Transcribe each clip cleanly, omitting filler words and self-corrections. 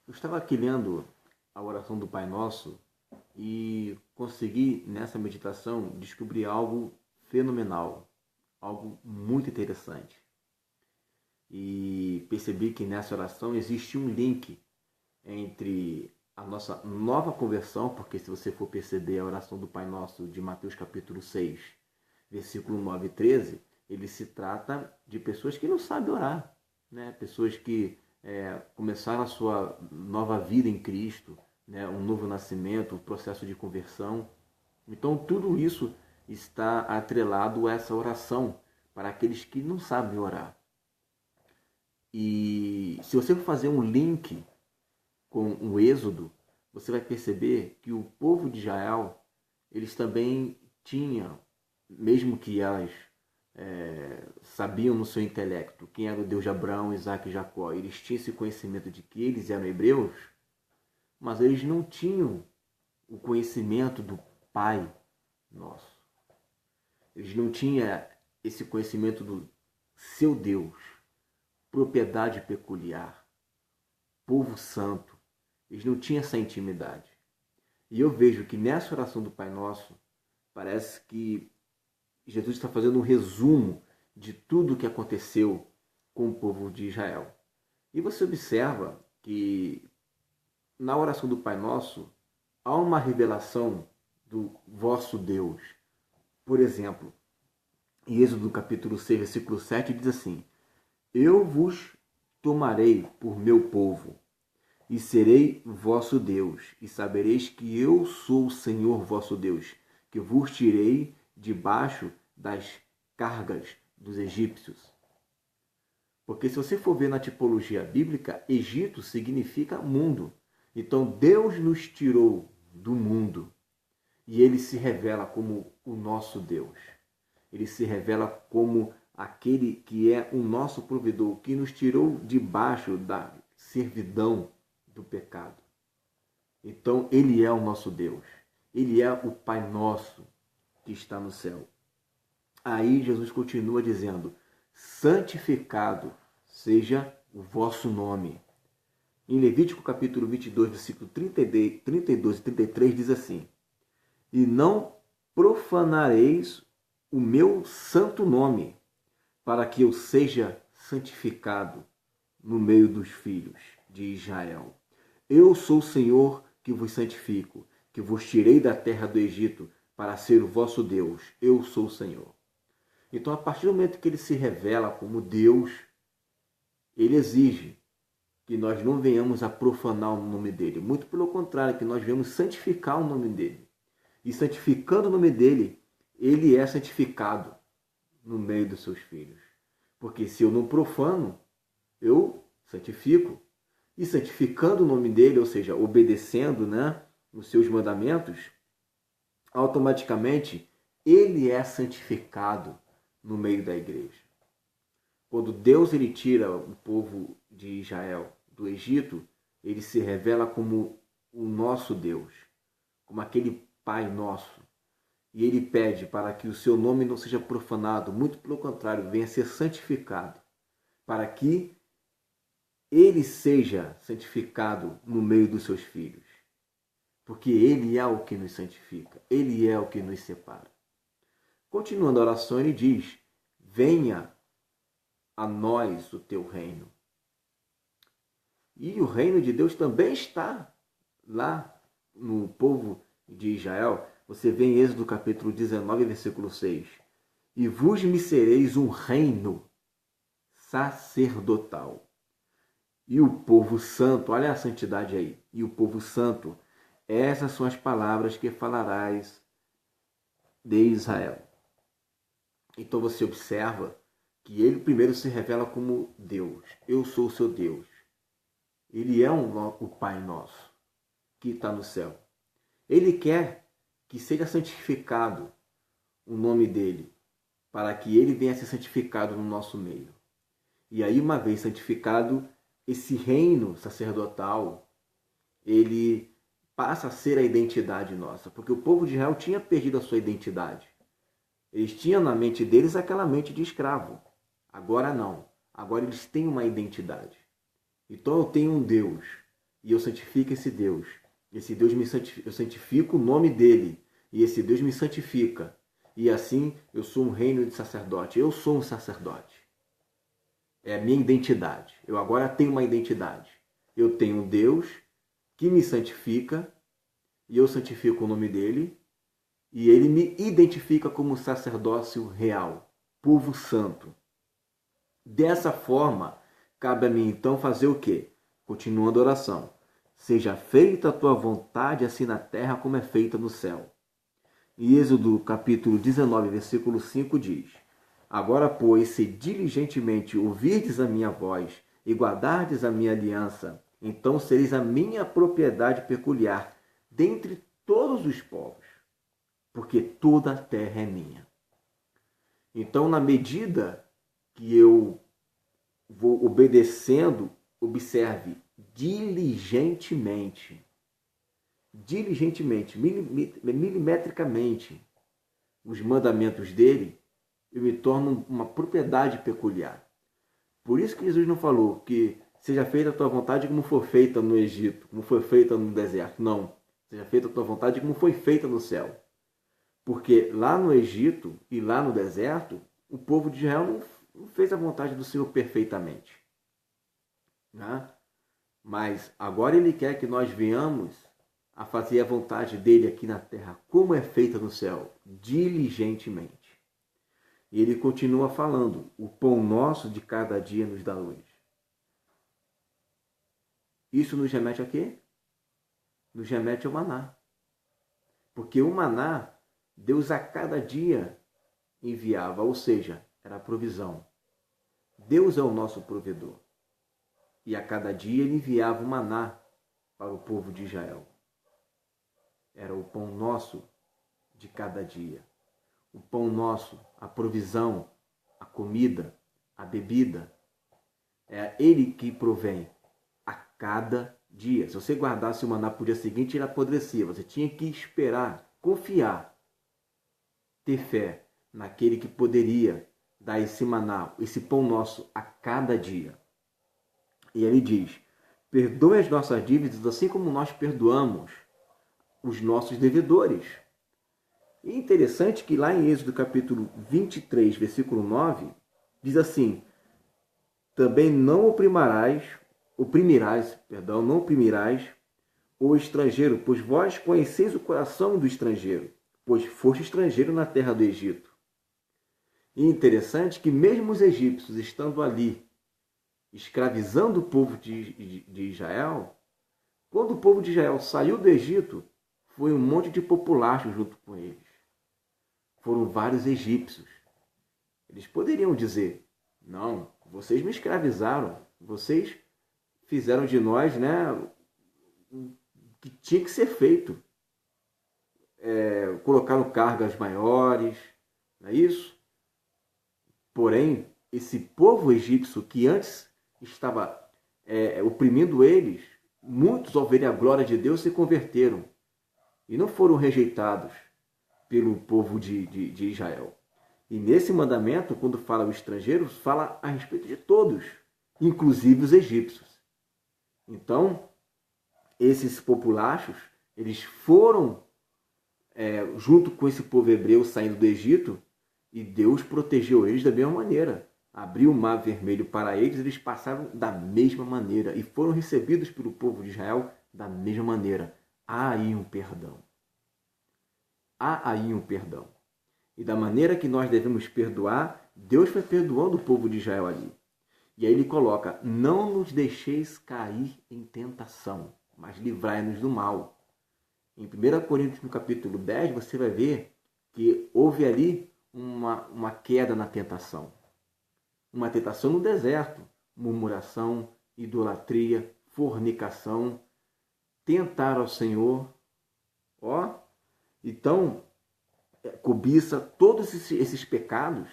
Eu estava aqui lendo a oração do Pai Nosso e consegui, nessa meditação, descobrir algo fenomenal, algo muito interessante. E percebi que nessa oração existe um link entre a nossa nova conversão, porque se você for perceber a oração do Pai Nosso de Mateus capítulo 6, versículo 9 e 13, ele se trata de pessoas que não sabem orar, né? Pessoas que começaram a sua nova vida em Cristo, né? Um novo nascimento, um processo de conversão. Então tudo isso está atrelado a essa oração para aqueles que não sabem orar. E se você for fazer um link com o Êxodo, você vai perceber que o povo de Israel, eles também tinham, mesmo que elas sabiam no seu intelecto quem era o Deus de Abraão, Isaac e Jacó, eles tinham esse conhecimento de que eles eram hebreus, mas eles não tinham o conhecimento do Pai Nosso. Eles não tinham esse conhecimento do seu Deus, propriedade peculiar, povo santo. Eles não tinham essa intimidade. E eu vejo que nessa oração do Pai Nosso, parece que Jesus está fazendo um resumo de tudo o que aconteceu com o povo de Israel. E você observa que na oração do Pai Nosso há uma revelação do vosso Deus. Por exemplo, em Êxodo capítulo 6, versículo 7, diz assim: Eu vos tomarei por meu povo, e serei vosso Deus, e sabereis que eu sou o Senhor vosso Deus, que vos tirei debaixo das cargas dos egípcios. Porque se você for ver na tipologia bíblica, Egito significa mundo. Então Deus nos tirou do mundo e ele se revela como o nosso Deus. Ele se revela como aquele que é o nosso provedor, que nos tirou debaixo da servidão do pecado. Então ele é o nosso Deus. Ele é o Pai Nosso que está no céu. Aí Jesus continua dizendo: santificado seja o vosso nome. Em Levítico capítulo 22, versículo 32 e 33 diz assim: E não profanareis o meu santo nome, para que eu seja santificado no meio dos filhos de Israel. Eu sou o Senhor que vos santifico, que vos tirei da terra do Egito para ser o vosso Deus. Eu sou o Senhor. Então, a partir do momento que ele se revela como Deus, ele exige que nós não venhamos a profanar o nome dele. Muito pelo contrário, que nós venhamos santificar o nome dele. E santificando o nome dele, ele é santificado no meio dos seus filhos. Porque se eu não profano, eu santifico. E santificando o nome dele, ou seja, obedecendo, né, os seus mandamentos, automaticamente ele é santificado no meio da igreja. Quando Deus ele tira o povo de Israel do Egito, ele se revela como o nosso Deus, como aquele Pai nosso. E ele pede para que o seu nome não seja profanado, muito pelo contrário, venha a ser santificado, para que ele seja santificado no meio dos seus filhos. Porque ele é o que nos santifica, ele é o que nos separa. Continuando a oração, ele diz: venha a nós o teu reino. E o reino de Deus também está lá no povo de Israel. Você vê em Êxodo capítulo 19, versículo 6. E vos me sereis um reino sacerdotal. E o povo santo, olha a santidade aí. E o povo santo, essas são as palavras que falarás de Israel. Então você observa que ele primeiro se revela como Deus. Eu sou o seu Deus. Ele é o Pai nosso que está no céu. Ele quer que seja santificado o nome dele, para que ele venha a ser santificado no nosso meio. E aí, uma vez santificado, esse reino sacerdotal, ele passa a ser a identidade nossa, porque o povo de Israel tinha perdido a sua identidade. Eles tinham na mente deles aquela mente de escravo. Agora não. Agora eles têm uma identidade. Então eu tenho um Deus. e eu santifico esse Deus. Esse Deus eu santifico o nome dele, e esse Deus me santifica. E assim eu sou um reino de sacerdote. Eu sou um sacerdote. É a minha identidade. Eu agora tenho uma identidade. Eu tenho um Deus que me santifica, e eu santifico o nome dele, e ele me identifica como sacerdócio real, povo santo. Dessa forma, cabe a mim então fazer o quê? Continuando a oração. Seja feita a tua vontade, assim na terra como é feita no céu. E Êxodo capítulo 19, versículo 5 diz: Agora, pois, se diligentemente ouvirdes a minha voz e guardardes a minha aliança, então sereis a minha propriedade peculiar dentre todos os povos, porque toda a terra é minha. Então, na medida que eu vou obedecendo, observe, diligentemente, milimetricamente, os mandamentos dele, eu me torno uma propriedade peculiar. Por isso que Jesus não falou que seja feita a tua vontade como foi feita no Egito, como foi feita no deserto. Não. Seja feita a tua vontade como foi feita no céu. Porque lá no Egito e lá no deserto, o povo de Israel não fez a vontade do Senhor perfeitamente. Né? Mas agora ele quer que nós venhamos a fazer a vontade dele aqui na terra, como é feita no céu, diligentemente. E ele continua falando, o pão nosso de cada dia nos dá hoje. Isso nos remete a quê? Nos remete ao maná. Porque o maná, Deus a cada dia enviava, ou seja, era a provisão. Deus é o nosso provedor. E a cada dia ele enviava o maná para o povo de Israel. Era o pão nosso de cada dia. O pão nosso, a provisão, a comida, a bebida. É ele que provém a cada dia. Se você guardasse o maná para o dia seguinte, ele apodrecia. Você tinha que esperar, confiar, ter fé naquele que poderia dar esse maná, esse pão nosso a cada dia. E ele diz, perdoe as nossas dívidas assim como nós perdoamos os nossos devedores. E é interessante que lá em Êxodo capítulo 23, versículo 9, diz assim, também não oprimirás o estrangeiro, pois vós conheceis o coração do estrangeiro, pois foste estrangeiro na terra do Egito. E é interessante que mesmo os egípcios estando ali, escravizando o povo de Israel, quando o povo de Israel saiu do Egito, foi um monte de populacho junto com eles. Foram vários egípcios. Eles poderiam dizer, não, vocês me escravizaram, vocês fizeram de nós, né, o que tinha que ser feito. Colocaram cargas maiores, não é isso? Porém, esse povo egípcio que antes estava oprimindo eles, muitos, ao verem a glória de Deus, se converteram e não foram rejeitados pelo povo de Israel. E nesse mandamento, quando fala o estrangeiro, fala a respeito de todos, inclusive os egípcios. Então, esses populachos, eles foram junto com esse povo hebreu saindo do Egito, e Deus protegeu eles da mesma maneira. Abriu o mar vermelho para eles, eles passaram da mesma maneira e foram recebidos pelo povo de Israel da mesma maneira. Há aí um perdão. Há aí um perdão. E da maneira que nós devemos perdoar, Deus foi perdoando o povo de Israel ali. E aí ele coloca, não nos deixeis cair em tentação, mas livrai-nos do mal. Em 1 Coríntios, no capítulo 10, você vai ver que houve ali uma queda na tentação. Uma tentação no deserto. Murmuração, idolatria, fornicação, tentar ao Senhor. Então, cobiça, todos esses pecados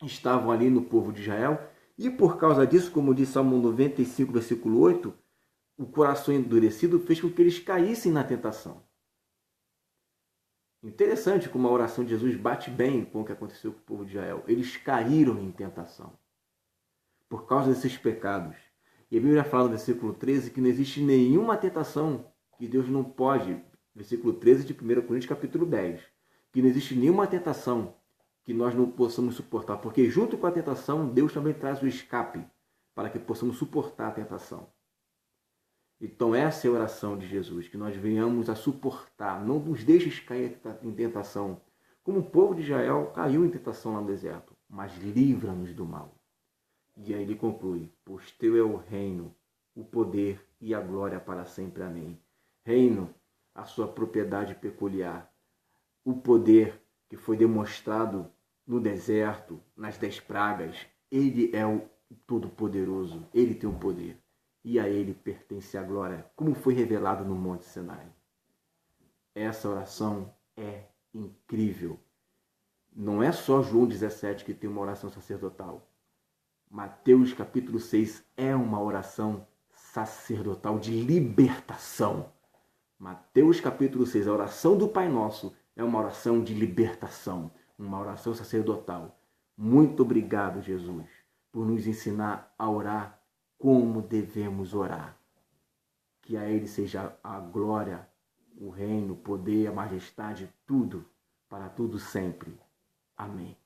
estavam ali no povo de Israel. E por causa disso, como diz Salmo 95, versículo 8, o coração endurecido fez com que eles caíssem na tentação. Interessante como a oração de Jesus bate bem com o que aconteceu com o povo de Israel. Eles caíram em tentação por causa desses pecados. E a Bíblia fala no versículo 13 que não existe nenhuma tentação que Deus não pode, versículo 13 de 1 Coríntios capítulo 10, que não existe nenhuma tentação que nós não possamos suportar, porque junto com a tentação, Deus também traz o escape para que possamos suportar a tentação. Então essa é a oração de Jesus, que nós venhamos a suportar, não nos deixes cair em tentação, como o povo de Israel caiu em tentação lá no deserto, mas livra-nos do mal. E aí ele conclui, pois teu é o reino, o poder e a glória para sempre. Amém. Reino, a sua propriedade peculiar, o poder que foi demonstrado no deserto, nas 10 pragas, ele é o Todo-Poderoso, ele tem o poder. E a ele pertence a glória, como foi revelado no Monte Sinai. Essa oração é incrível. Não é só João 17 que tem uma oração sacerdotal. Mateus capítulo 6 é uma oração sacerdotal de libertação. Mateus capítulo 6, a oração do Pai Nosso, é uma oração de libertação, uma oração sacerdotal. Muito obrigado, Jesus, por nos ensinar a orar como devemos orar. Que a Ele seja a glória, o reino, o poder, a majestade, tudo, para tudo sempre. Amém.